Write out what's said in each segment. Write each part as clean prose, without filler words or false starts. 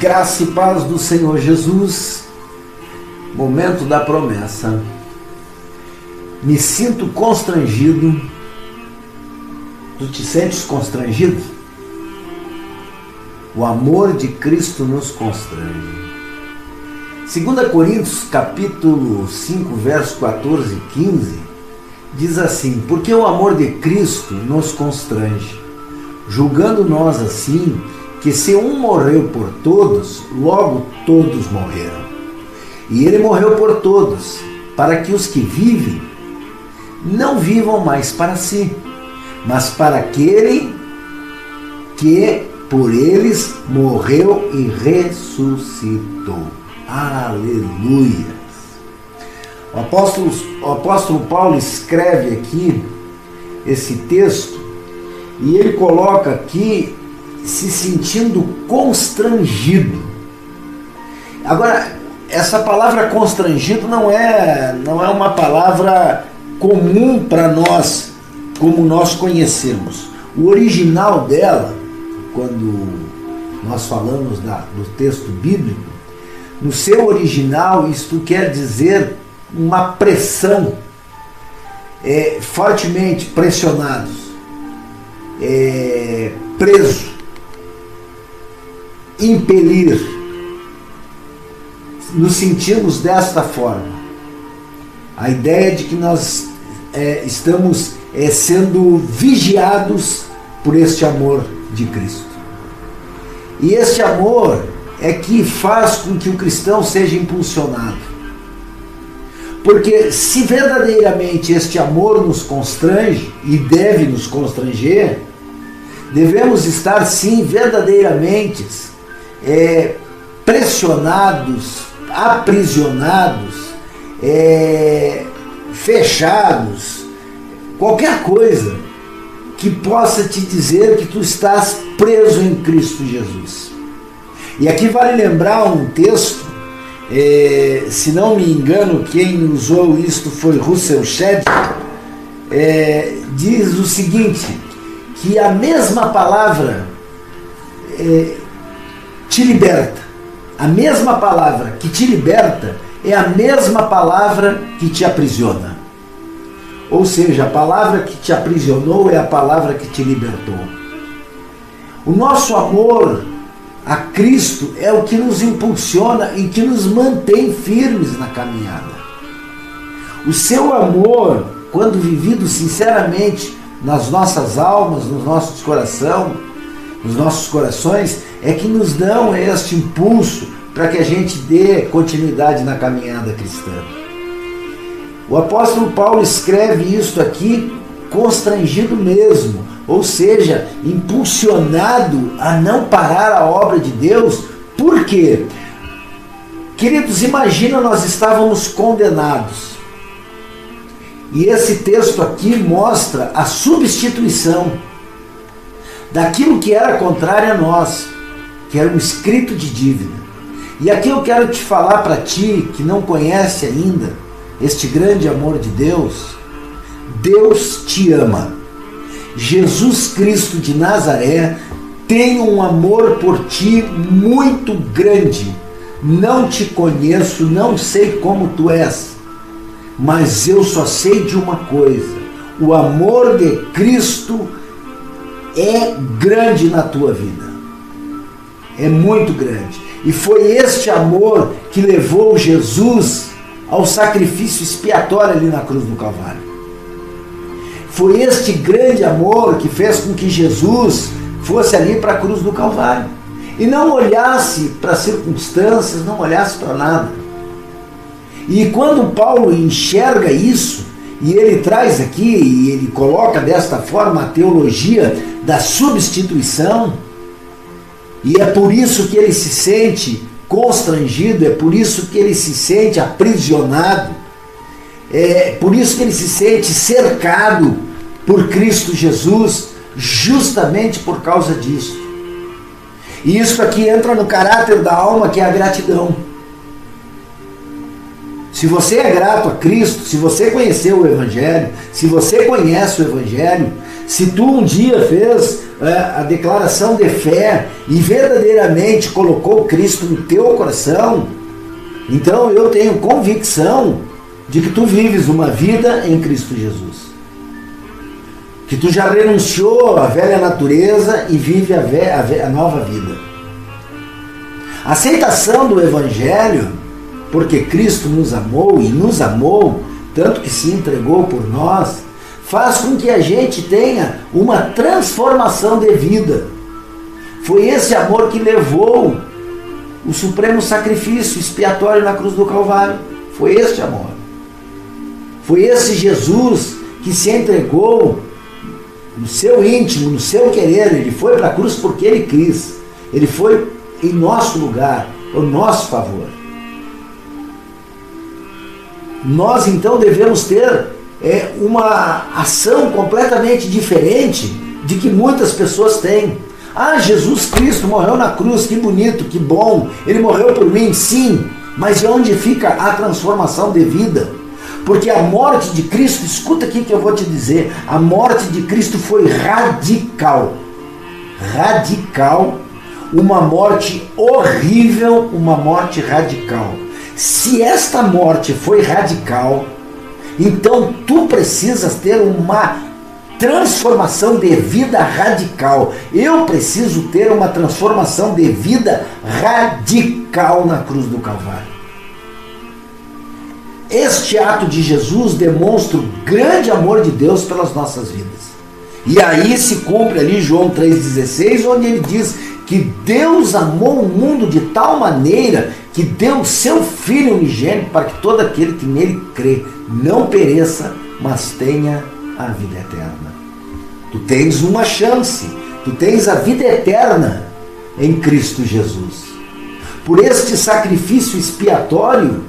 Graça e paz do Senhor Jesus. Momento da promessa. Me sinto constrangido. Tu te sentes constrangido? O amor de Cristo nos constrange. 2 Coríntios capítulo 5, versos 14 e 15, diz assim: porque o amor de Cristo nos constrange, julgando nós assim, que se um morreu por todos, logo todos morreram. E ele morreu por todos, para que os que vivem não vivam mais para si, mas para aquele que por eles morreu e ressuscitou. Aleluia! O apóstolo Paulo escreve aqui esse texto e ele coloca aqui se sentindo constrangido. Agora, essa palavra constrangido não é uma palavra comum para nós, como nós conhecemos. O original dela, quando nós falamos do texto bíblico, no seu original isto quer dizer uma pressão, fortemente pressionados, preso, impelir. Nos sentimos desta forma. A ideia de que nós estamos sendo vigiados por este amor de Cristo. E este amor é que faz com que o cristão seja impulsionado. Porque se verdadeiramente este amor nos constrange, e deve nos constranger, devemos estar sim verdadeiramente pressionados, aprisionados, fechados, qualquer coisa que possa te dizer que tu estás preso em Cristo Jesus. E aqui vale lembrar um texto, se não me engano, quem usou isto foi Russell Shedd, diz o seguinte, que a mesma palavra te liberta. A mesma palavra que te liberta é a mesma palavra que te aprisiona. Ou seja, a palavra que te aprisionou é a palavra que te libertou. O nosso amor a Cristo é o que nos impulsiona e que nos mantém firmes na caminhada. O seu amor, quando vivido sinceramente nas nossas almas, nos nossos corações, é que nos dão este impulso para que a gente dê continuidade na caminhada cristã. O apóstolo Paulo escreve isto aqui constrangido mesmo, ou seja, impulsionado a não parar a obra de Deus. Por quê? Queridos, imagina, nós estávamos condenados. E esse texto aqui mostra a substituição daquilo que era contrário a nós, que era um escrito de dívida. E aqui eu quero te falar para ti que não conhece ainda este grande amor de Deus. Deus te ama. Jesus Cristo de Nazaré tem um amor por ti muito grande. Não te conheço, não sei como tu és, mas eu só sei de uma coisa: o amor de Cristo é grande na tua vida. É muito grande. E foi este amor que levou Jesus ao sacrifício expiatório ali na cruz do Calvário. Foi este grande amor que fez com que Jesus fosse ali para a cruz do Calvário e não olhasse para as circunstâncias, não olhasse para nada. E quando Paulo enxerga isso, e ele traz aqui, e ele coloca desta forma a teologia da substituição, e é por isso que ele se sente constrangido, é por isso que ele se sente aprisionado, é por isso que ele se sente cercado por Cristo Jesus, justamente por causa disso. E isso aqui entra no caráter da alma, que é a gratidão. Se você é grato a Cristo, se você conheceu o Evangelho, se você conhece o Evangelho, se tu um dia fez a declaração de fé e verdadeiramente colocou Cristo no teu coração, então eu tenho convicção de que tu vives uma vida em Cristo Jesus. Que tu já renunciou à velha natureza e vive a nova vida. A aceitação do Evangelho, porque Cristo nos amou e nos amou, tanto que se entregou por nós, faz com que a gente tenha uma transformação de vida. Foi esse amor que levou o supremo sacrifício expiatório na cruz do Calvário. Foi este amor. Foi esse Jesus que se entregou no seu íntimo, no seu querer. Ele foi para a cruz porque Ele quis. Ele foi em nosso lugar, ao nosso favor. Nós então devemos ter uma ação completamente diferente de que muitas pessoas têm. Ah, Jesus Cristo morreu na cruz, que bonito, que bom, Ele morreu por mim, sim, mas onde fica a transformação de vida? Porque a morte de Cristo, escuta aqui que eu vou te dizer, a morte de Cristo foi radical. Radical, uma morte horrível, uma morte radical. Se esta morte foi radical, então tu precisas ter uma transformação de vida radical. Eu preciso ter uma transformação de vida radical na cruz do Calvário. Este ato de Jesus demonstra o grande amor de Deus pelas nossas vidas. E aí se cumpre ali João 3,16, onde ele diz que Deus amou o mundo de tal maneira que deu o seu Filho unigênito para que todo aquele que nele crê não pereça, mas tenha a vida eterna. Tu tens uma chance, tu tens a vida eterna em Cristo Jesus. Por este sacrifício expiatório,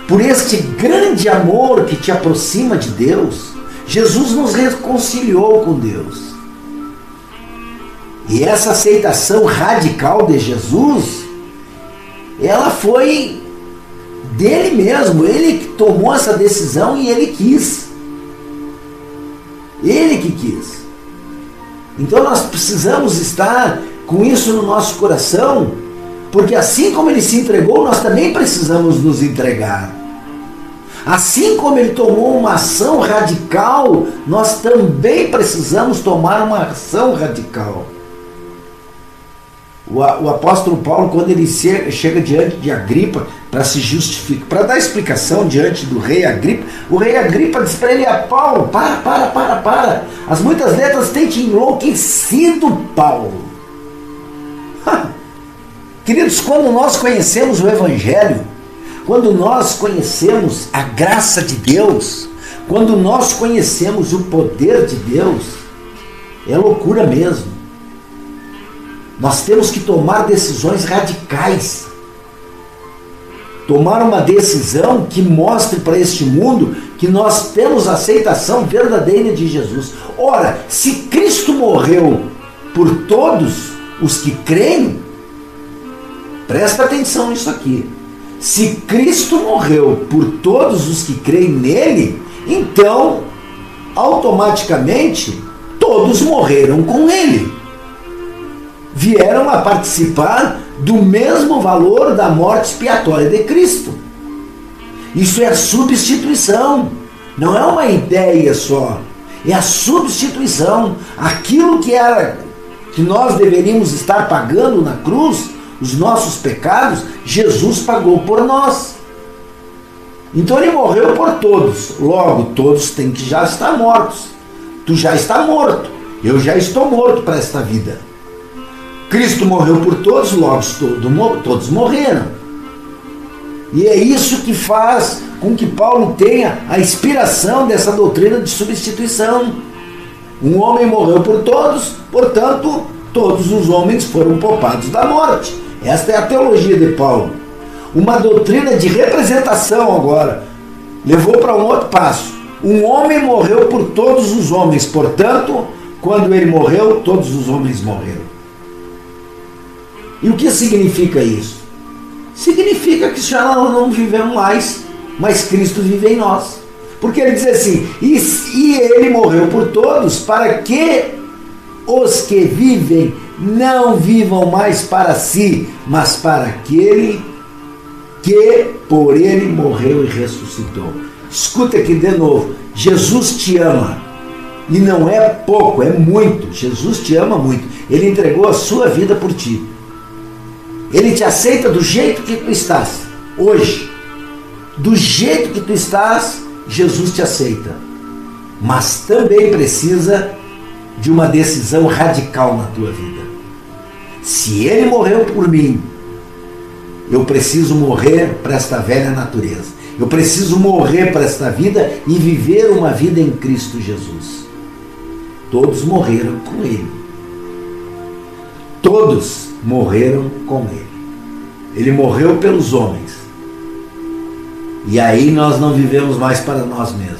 por este grande amor que te aproxima de Deus, Jesus nos reconciliou com Deus. E essa aceitação radical de Jesus, ela foi dele mesmo. Ele que tomou essa decisão e ele quis. Ele que quis. Então nós precisamos estar com isso no nosso coração, porque assim como ele se entregou, nós também precisamos nos entregar. Assim como ele tomou uma ação radical, nós também precisamos tomar uma ação radical. O apóstolo Paulo, quando ele chega diante de Agripa para se justificar, para dar explicação diante do rei Agripa, o rei Agripa diz para ele: Paulo, para. As muitas letras têm te enlouquecido, Paulo. Queridos, quando nós conhecemos o Evangelho, quando nós conhecemos a graça de Deus, quando nós conhecemos o poder de Deus, é loucura mesmo. Nós temos que tomar decisões radicais. Tomar uma decisão que mostre para este mundo que nós temos a aceitação verdadeira de Jesus. Ora, se Cristo morreu por todos os que creem, presta atenção nisso aqui. Se Cristo morreu por todos os que creem nele, então, automaticamente, todos morreram com ele. Vieram a participar do mesmo valor da morte expiatória de Cristo. Isso é a substituição. Não é uma ideia só. É a substituição. Aquilo que nós deveríamos estar pagando na cruz, os nossos pecados, Jesus pagou por nós. Então ele morreu por todos. Logo, todos têm que já estar mortos. Tu já está morto. Eu já estou morto para esta vida. Cristo morreu por todos, logo todos morreram. E é isso que faz com que Paulo tenha a inspiração dessa doutrina de substituição. Um homem morreu por todos, portanto, todos os homens foram poupados da morte. Esta é a teologia de Paulo. Uma doutrina de representação agora levou para um outro passo. Um homem morreu por todos os homens, portanto, quando ele morreu, todos os homens morreram. E o que significa isso? Significa que já não vivemos mais, mas Cristo vive em nós. Porque ele diz assim: e ele morreu por todos para que os que vivem não vivam mais para si, mas para aquele que por ele morreu e ressuscitou. Escuta aqui de novo, Jesus te ama, e não é pouco, é muito. Jesus te ama muito, ele entregou a sua vida por ti, ele te aceita do jeito que tu estás hoje, do jeito que tu estás. Jesus te aceita, mas também precisa de uma decisão radical na tua vida. Se ele morreu por mim, eu preciso morrer para esta velha natureza. Eu preciso morrer para esta vida e viver uma vida em Cristo Jesus. Todos morreram com ele. Todos morreram com ele. Ele morreu pelos homens. E aí nós não vivemos mais para nós mesmos,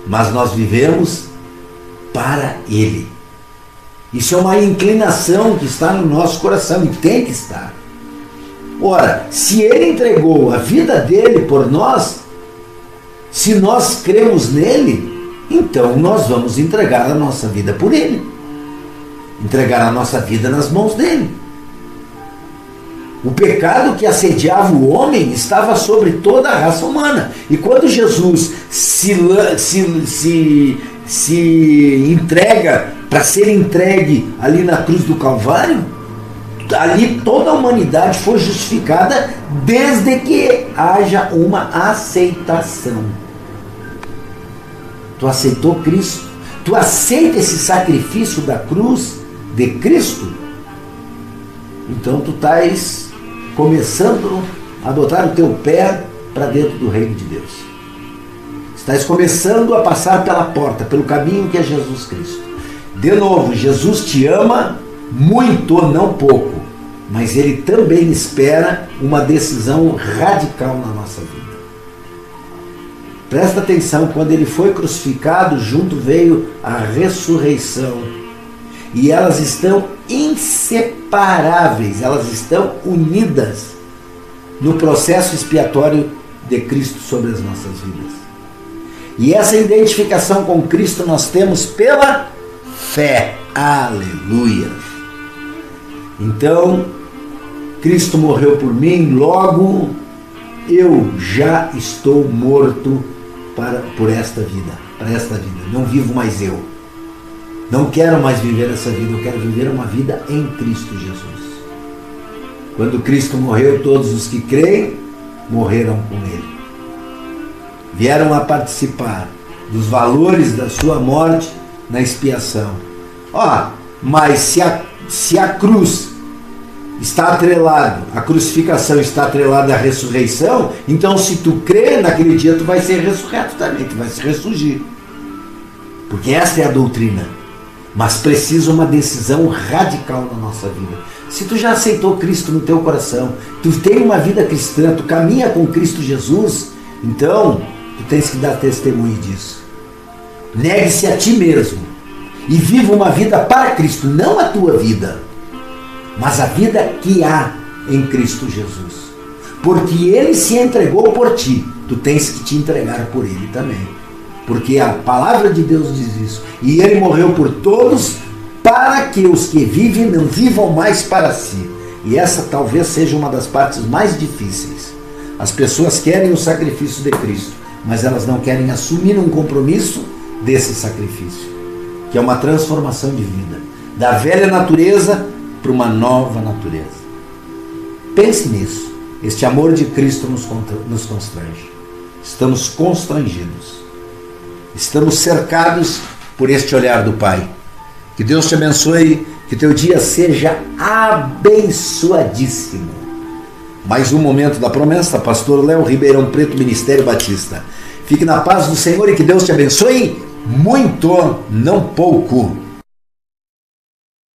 mas nós vivemos para ele. Isso é uma inclinação que está no nosso coração e tem que estar. Ora, se ele entregou a vida dele por nós, se nós cremos nele, então nós vamos entregar a nossa vida por ele, entregar a nossa vida nas mãos dele. O pecado que assediava o homem estava sobre toda a raça humana. E quando Jesus se entrega para ser entregue ali na cruz do Calvário, ali toda a humanidade foi justificada desde que haja uma aceitação. Tu aceitou Cristo? Tu aceita esse sacrifício da cruz de Cristo? Então tu estás começando a botar o teu pé para dentro do reino de Deus. Estás começando a passar pela porta, pelo caminho que é Jesus Cristo. De novo, Jesus te ama muito, não pouco, mas ele também espera uma decisão radical na nossa vida. Presta atenção, quando ele foi crucificado, junto veio a ressurreição. E elas estão inseparáveis, elas estão unidas no processo expiatório de Cristo sobre as nossas vidas. E essa identificação com Cristo nós temos pela fé. Aleluia! Então, Cristo morreu por mim, logo eu já estou morto por esta vida, para esta vida. Não vivo mais eu. Não quero mais viver essa vida, eu quero viver uma vida em Cristo Jesus. Quando Cristo morreu, todos os que creem morreram com ele. Vieram a participar dos valores da sua morte na expiação. Mas se a cruz está atrelada, a crucificação está atrelada à ressurreição, então se tu crê, naquele dia tu vai ser ressurreto também, tu vai se ressurgir. Porque essa é a doutrina. Mas precisa uma decisão radical na nossa vida. Se tu já aceitou Cristo no teu coração, tu tem uma vida cristã, tu caminha com Cristo Jesus, então tu tens que dar testemunho disso. Negue-se a ti mesmo e viva uma vida para Cristo, não a tua vida, mas a vida que há em Cristo Jesus. Porque ele se entregou por ti, tu tens que te entregar por ele também. Porque a palavra de Deus diz isso. E ele morreu por todos, para que os que vivem não vivam mais para si. E essa talvez seja uma das partes mais difíceis. As pessoas querem o sacrifício de Cristo, mas elas não querem assumir um compromisso desse sacrifício, que é uma transformação de vida, da velha natureza para uma nova natureza. Pense nisso. Este amor de Cristo nos constrange. Estamos constrangidos. Estamos cercados por este olhar do Pai. Que Deus te abençoe, que teu dia seja abençoadíssimo. Mais um momento da promessa, Pastor Léo, Ribeirão Preto, Ministério Batista. Fique na paz do Senhor e que Deus te abençoe muito, não pouco.